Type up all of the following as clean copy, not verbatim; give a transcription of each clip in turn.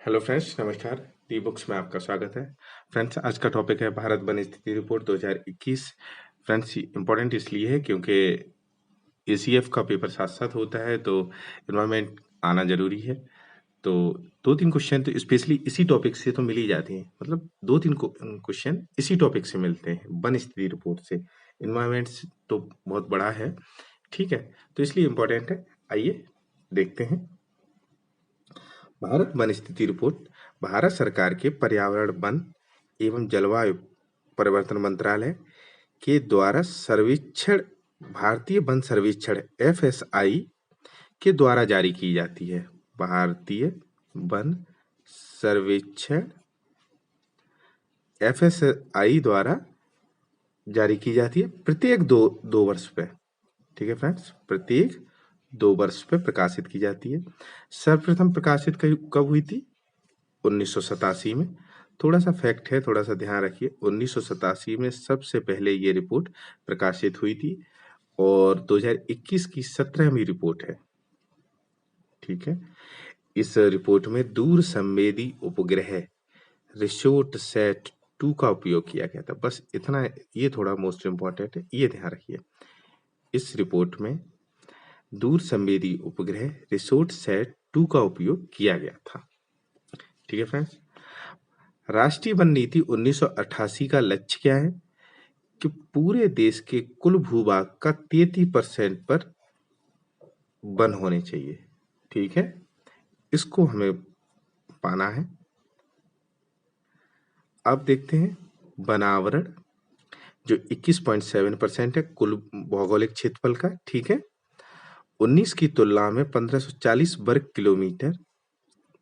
Hello friends, नमस्कार। D books में आपका स्वागत है। फ्रेंड्स, आज का टॉपिक है भारत वन स्थिति रिपोर्ट 2021। फ्रेंड्स, इम्पोर्टेंट इसलिए है क्योंकि एसीएफ का पेपर साथ साथ होता है, तो इन्वायरमेंट आना जरूरी है। तो दो तीन क्वेश्चन तो स्पेशली इसी टॉपिक से तो मिल ही जाते हैं, मतलब दो तीन क्वेश्चन इसी टॉपिक से मिलते हैं, वन स्थिति रिपोर्ट से। इन्वायरमेंट तो बहुत बड़ा है, ठीक है, तो इसलिए इम्पोर्टेंट है। आइए देखते हैं। भारत वन स्थिति रिपोर्ट भारत सरकार के पर्यावरण, वन एवं जलवायु परिवर्तन मंत्रालय के द्वारा सर्वेक्षण, भारतीय वन सर्वेक्षण FSI के द्वारा जारी की जाती है। भारतीय वन सर्वेक्षण FSI द्वारा जारी की जाती है प्रत्येक दो वर्ष पे। ठीक है फ्रेंड्स, प्रत्येक 2 वर्ष पे प्रकाशित की जाती है। सर्वप्रथम प्रकाशित कब हुई थी? 1987 में। थोड़ा सा फैक्ट है, थोड़ा सा ध्यान रखिए। 1987 में सबसे पहले ये रिपोर्ट प्रकाशित हुई थी और 2021 की 17वीं रिपोर्ट है। ठीक है, इस रिपोर्ट में दूर संवेदी उपग्रह रिसोर्ट सेट 2 का उपयोग किया गया था। बस इतना, ये थोड़ा मोस्ट इम्पोर्टेंट है, ये ध्यान रखिए। इस रिपोर्ट में दूर संवेदी उपग्रह रिसोर्ट सेट 2 का उपयोग किया गया था। ठीक है फ्रेंड्स, राष्ट्रीय वन नीति 1988 का लक्ष्य क्या है? कि पूरे देश के कुल भूभाग का 33% पर वन होने चाहिए। ठीक है, इसको हमें पाना है। अब देखते हैं वनावरण, जो 21.7% है कुल भौगोलिक क्षेत्रफल का। ठीक है, 19 की तुलना में 1540 वर्ग किलोमीटर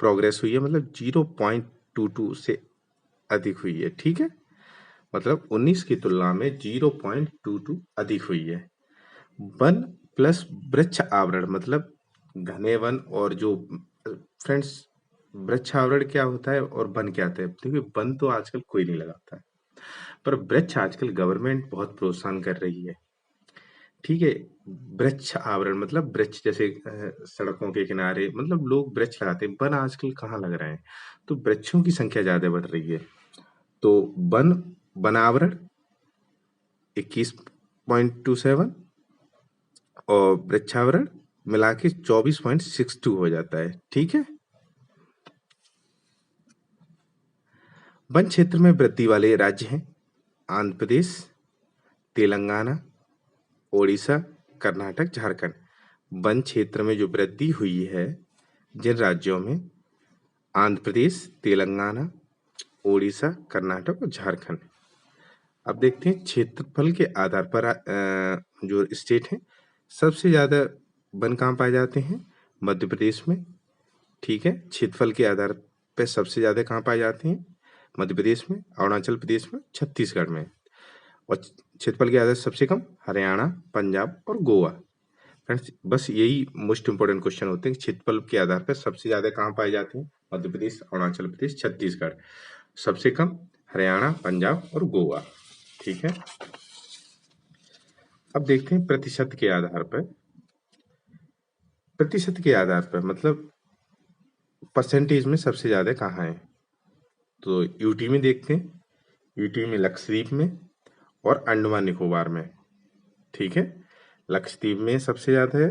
प्रोग्रेस हुई है, मतलब 0.22 से अधिक हुई है। ठीक है, मतलब 19 की तुलना में 0.22 अधिक हुई है। वन प्लस वृक्ष आवरण, मतलब घने वन और जो फ्रेंड्स, वृक्ष आवरण क्या होता है और वन क्या होता है? देखिए, वन तो आजकल कोई नहीं लगाता है, पर वृक्ष आजकल गवर्नमेंट बहुत प्रोत्साहन कर रही है। ठीक है, वृक्ष आवरण मतलब वृक्ष, जैसे सड़कों के किनारे, मतलब लोग वृक्ष लगाते हैं। वन आजकल कहाँ लग रहे हैं? तो वृक्षों की संख्या ज्यादा बढ़ रही है। तो वन वनावरण 21.27 और वृक्षावरण मिला के 24.62 हो जाता है। ठीक है, वन क्षेत्र में वृद्धि वाले राज्य हैं आंध्र प्रदेश, तेलंगाना, ओडिशा, कर्नाटक, झारखंड। वन क्षेत्र में जो वृद्धि हुई है जिन राज्यों में, आंध्र प्रदेश, तेलंगाना, ओडिशा, कर्नाटक और झारखंड। अब देखते हैं क्षेत्रफल के आधार पर जो स्टेट हैं, सबसे ज्यादा वन कहाँ पाए जाते हैं? मध्य प्रदेश में। ठीक है, क्षेत्रफल के आधार पर सबसे ज्यादा कहाँ पाए जाते हैं? मध्य प्रदेश में, अरुणाचल प्रदेश में, छत्तीसगढ़ में। और क्षेत्रफल के आधार सबसे कम हरियाणा, पंजाब और गोवा। फ्रेंड्स, बस यही मोस्ट इंपोर्टेंट क्वेश्चन होते हैं। क्षेत्रफल के आधार पर सबसे ज्यादा कहाँ पाए जाते हैं? मध्य प्रदेश, अरुणाचल प्रदेश, छत्तीसगढ़। सबसे कम हरियाणा, पंजाब और गोवा। ठीक है, अब देखते हैं प्रतिशत के आधार पर। प्रतिशत के आधार पर मतलब परसेंटेज में सबसे ज्यादा कहाँ है? तो यूटी में देखते हैं, यूटी में, लक्षद्वीप में और अंडमान निकोबार में। ठीक है, लक्षद्वीप में सबसे ज्यादा है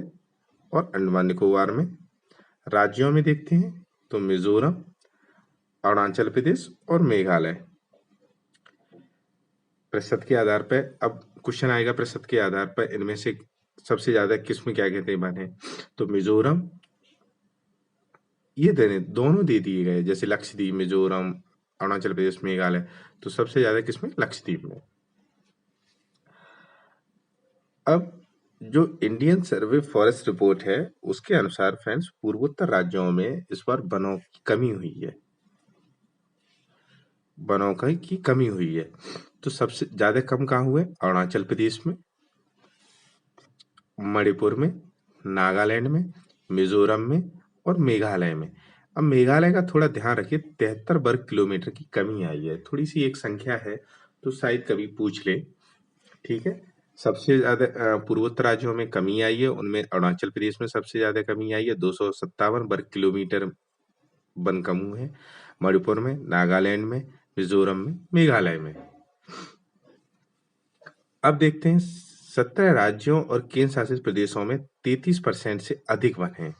और अंडमान निकोबार में। राज्यों में देखते हैं तो मिजोरम, अरुणाचल प्रदेश और मेघालय। प्रतिशत के आधार पर अब क्वेश्चन आएगा, प्रतिशत के आधार पर इनमें से सबसे ज्यादा किस्म क्या कहते हैं बने? तो मिजोरम, ये दोनों दे दिए गए, जैसे लक्षद्वीप, मिजोरम, अरुणाचल प्रदेश, मेघालय। तो सबसे ज्यादा किस्में लक्षद्वीप में। अब जो इंडियन सर्वे फॉरेस्ट रिपोर्ट है, उसके अनुसार फ्रेंड्स, पूर्वोत्तर राज्यों में इस बार वनों की कमी हुई है। वनों की कमी हुई है। तो सबसे ज्यादा कम कहाँ हुए? अरुणाचल प्रदेश में, मणिपुर में, नागालैंड में, मिजोरम में और मेघालय में। अब मेघालय का थोड़ा ध्यान रखिए, 73 वर्ग किलोमीटर की कमी आई है। थोड़ी सी एक संख्या है, तो शायद कभी पूछ ले। ठीक है, सबसे ज्यादा पूर्वोत्तर राज्यों में कमी आई है, उनमें अरुणाचल प्रदेश में सबसे ज्यादा कमी आई है, 257 वर्ग किलोमीटर वन समूह है, मणिपुर में, नागालैंड में, मिजोरम में, मेघालय में। अब देखते हैं 17 राज्यों और केंद्र शासित प्रदेशों में 33% से अधिक वन हैं।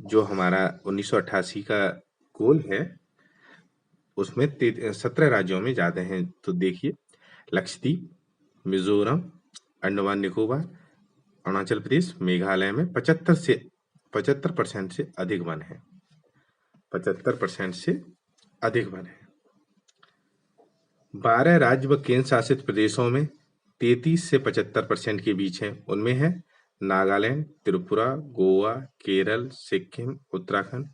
जो हमारा 1988 का गोल है उसमें 17 राज्यों में ज्यादा हैं। तो देखिए, लक्षद्वीप, मिजोरम, अंडमान निकोबार, अरुणाचल प्रदेश, मेघालय में 75% से अधिक वन है। 75% से अधिक वन है। 12 राज्य व केंद्र शासित प्रदेशों में 33 से 75% के बीच है। उनमें है नागालैंड, त्रिपुरा, गोवा, केरल, सिक्किम, उत्तराखंड,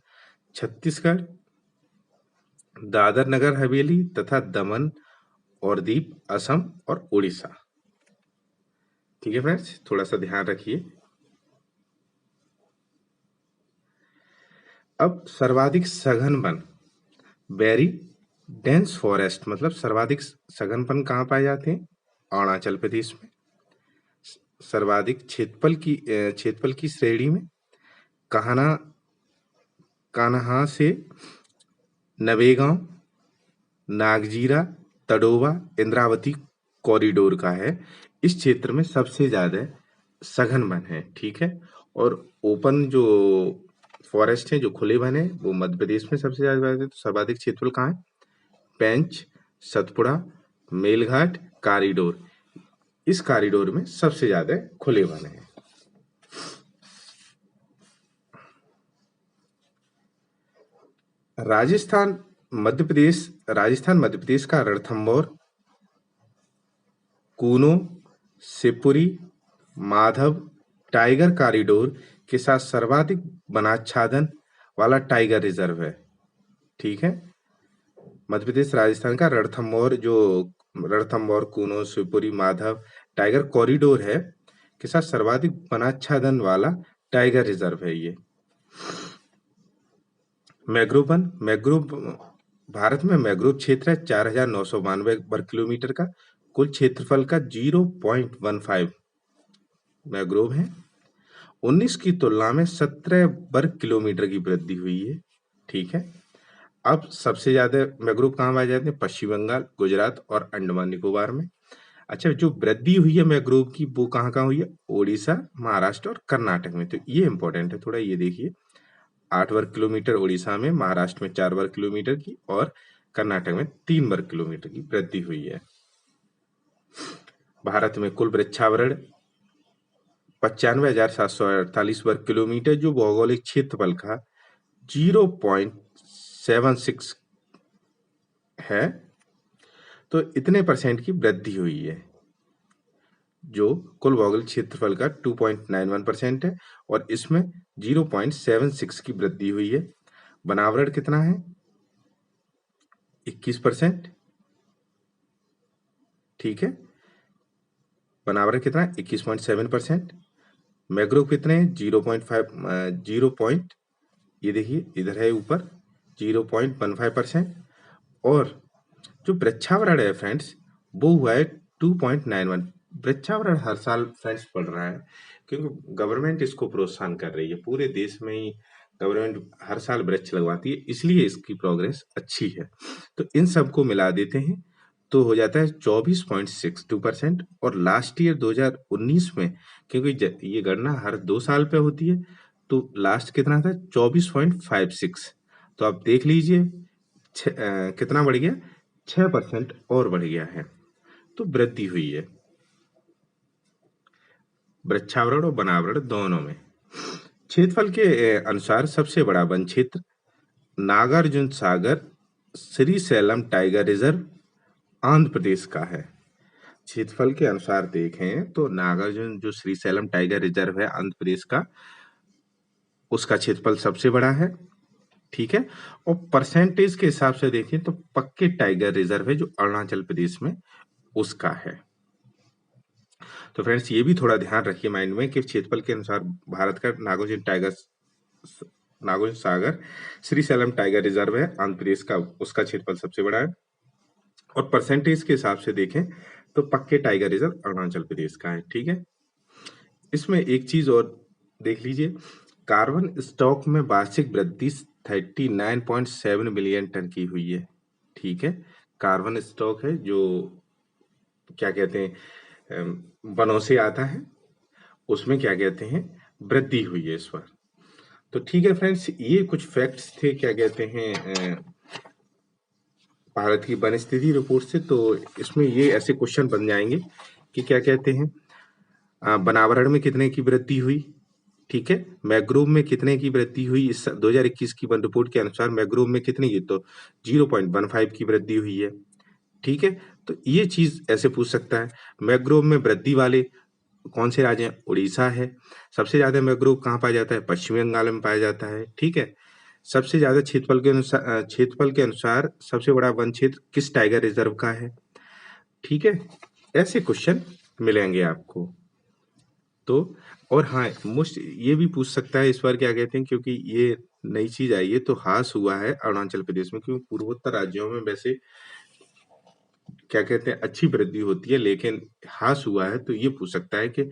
छत्तीसगढ़, दादर नगर हवेली तथा दमन और दीप, असम और उड़ीसा। ठीक है फ्रेंड्स, थोड़ा सा ध्यान रखिए। अब सर्वाधिक सघन वन, वेरी डेंस फॉरेस्ट, मतलब सर्वाधिक सघन वन कहाँ पाए जाते हैं? अरुणाचल प्रदेश में। सर्वाधिक क्षेत्रफल की श्रेणी में कान्हा से नवेगांव, नागजीरा, तडोबा, इंद्रावती कॉरिडोर का है। इस क्षेत्र में सबसे ज्यादा सघन वन है। ठीक है, और ओपन जो फॉरेस्ट है, जो खुले वन है, वो मध्य प्रदेश में सबसे ज्यादा है। तो सर्वाधिक क्षेत्रफल कहाँ है? पेंच, सतपुड़ा, मेलघाट कॉरिडोर, इस कॉरिडोर में सबसे ज्यादा खुले वन है। राजस्थान मध्य प्रदेश का रणथंभौर, कूनो, शिवपुरी, माधव टाइगर कॉरिडोर के साथ सर्वाधिक वनाच्छादन वाला टाइगर रिजर्व है। ठीक है, मध्य प्रदेश राजस्थान का रणथंभौर, कूनो, शिवपुरी, माधव टाइगर कॉरिडोर है के साथ सर्वाधिक वनाच्छादन वाला टाइगर रिजर्व है ये। मैग्रोव भारत में मैग्रोव क्षेत्र है 4,992 वर्ग किलोमीटर का। कुल क्षेत्रफल का 0.15 मैग्रोव है। 19 की तुलना में 17 वर्ग किलोमीटर की वृद्धि हुई है। ठीक है, अब सबसे ज्यादा मैग्रोव कहाँ पाए जाते हैं? पश्चिम बंगाल, गुजरात और अंडमान निकोबार में। अच्छा, जो वृद्धि हुई है मैग्रोव की, वो कहाँ कहाँ हुई है? ओडिशा, महाराष्ट्र और कर्नाटक में। तो ये इंपॉर्टेंट है थोड़ा, ये देखिए। 8 वर्ग किलोमीटर ओडिशा में, महाराष्ट्र में 4 वर्ग किलोमीटर की और कर्नाटक में 3 वर्ग किलोमीटर की वृद्धि हुई है। भारत में कुल वृक्षावरण 95,748 वर्ग किलोमीटर, जो भौगोलिक क्षेत्रफल का 0.76 है। तो इतने परसेंट की वृद्धि हुई है, जो कुल भौगोलिक क्षेत्रफल का 2.91% है, और इसमें 0.76 की वृद्धि हुई है। वनावरण कितना है? 21%। ठीक है, वनावरण कितना है? 21.7%। मैग्रोव कितने हैं? 0.5 ये देखिए इधर है ऊपर 0.15%। और जो वृक्षावरण है फ्रेंड्स, वो हुआ है 2.91। वृक्षावरण हर साल फ्रेंड्स बढ़ रहा है, क्योंकि गवर्नमेंट इसको प्रोत्साहन कर रही है। पूरे देश में ही गवर्नमेंट हर साल वृक्ष लगवाती है, इसलिए इसकी प्रोग्रेस अच्छी है। तो इन सबको मिला देते हैं तो हो जाता है 24.62%। और लास्ट ईयर 2019 में, क्योंकि ये गणना हर 2 साल पे होती है, तो लास्ट कितना था? 24.56। तो आप देख लीजिए कितना बढ़ गया? 6% और बढ़ गया है। तो वृद्धि हुई है वृक्षावरण और वनावरण दोनों में। क्षेत्रफल के अनुसार सबसे बड़ा वन क्षेत्र नागार्जुन सागर श्रीशैलम टाइगर रिजर्व आंध्र प्रदेश का है। क्षेत्रफल के अनुसार देखें तो नागार्जुन जो श्रीशैलम टाइगर रिजर्व है आंध्र प्रदेश का, उसका क्षेत्रफल सबसे बड़ा है। ठीक है, और परसेंटेज के हिसाब से देखें तो पक्के टाइगर रिजर्व है जो अरुणाचल प्रदेश में, उसका है। तो फ्रेंड्स, ये भी थोड़ा ध्यान रखिए माइंड में कि क्षेत्रफल के अनुसार भारत का नागार्जुन सागर श्रीशैलम टाइगर रिजर्व है आंध्र प्रदेश का, उसका क्षेत्रफल सबसे बड़ा है। और परसेंटेज के हिसाब से देखें तो पक्के टाइगर रिजर्व अरुणाचल प्रदेश का है। ठीक है, इसमें एक चीज और देख लीजिए, कार्बन स्टॉक में वार्षिक वृद्धि 39.7 मिलियन टन की हुई है। ठीक है, कार्बन स्टॉक है जो क्या कहते हैं वनों से आता है, उसमें क्या कहते हैं वृद्धि हुई है इस बार। तो ठीक है फ्रेंड्स, ये कुछ फैक्ट्स थे क्या कहते हैं भारत की वन स्थिति रिपोर्ट से। तो इसमें ये ऐसे क्वेश्चन बन जाएंगे कि क्या कहते हैं वनावरण में कितने की वृद्धि हुई। ठीक है, मैग्रोव में कितने की वृद्धि हुई। इस 2021 की वन रिपोर्ट के अनुसार मैग्रोव में कितनी की, तो 0.15 की वृद्धि हुई है। ठीक है, तो ये चीज ऐसे पूछ सकता है। मैग्रोव में वृद्धि वाले कौन से राज्य हैं, उड़ीसा है। सबसे ज्यादा मैग्रोव कहाँ पाया जाता है, पश्चिमी बंगाल में पाया जाता है। ठीक है, सबसे ज्यादा क्षेत्रफल के अनुसार सबसे बड़ा वन क्षेत्र किस टाइगर रिजर्व का है। ठीक है, ऐसे क्वेश्चन मिलेंगे आपको। तो और हाँ, मोस्ट ये भी पूछ सकता है इस बार क्या कहते हैं, क्योंकि ये नई चीज आई है, तो ह्रास हुआ है अरुणाचल प्रदेश में, क्योंकि पूर्वोत्तर राज्यों में वैसे क्या कहते हैं अच्छी वृद्धि होती है, लेकिन ह्रास हुआ है। तो ये पूछ सकता है कि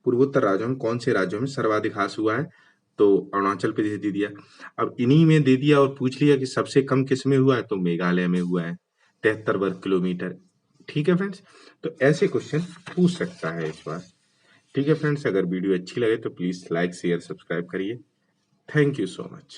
पूर्वोत्तर राज्यों में कौन से राज्यों में सर्वाधिक ह्रास हुआ है, तो अरुणाचल प्रदेश दे दिया। अब इन्हीं में दे दिया और पूछ लिया कि सबसे कम किस में हुआ है, तो मेघालय में हुआ है, 73 वर्ग किलोमीटर। ठीक है फ्रेंड्स, तो ऐसे क्वेश्चन पूछ सकता है इस बार। ठीक है फ्रेंड्स, अगर वीडियो अच्छी लगे तो प्लीज लाइक शेयर सब्सक्राइब करिए। Thank you so much.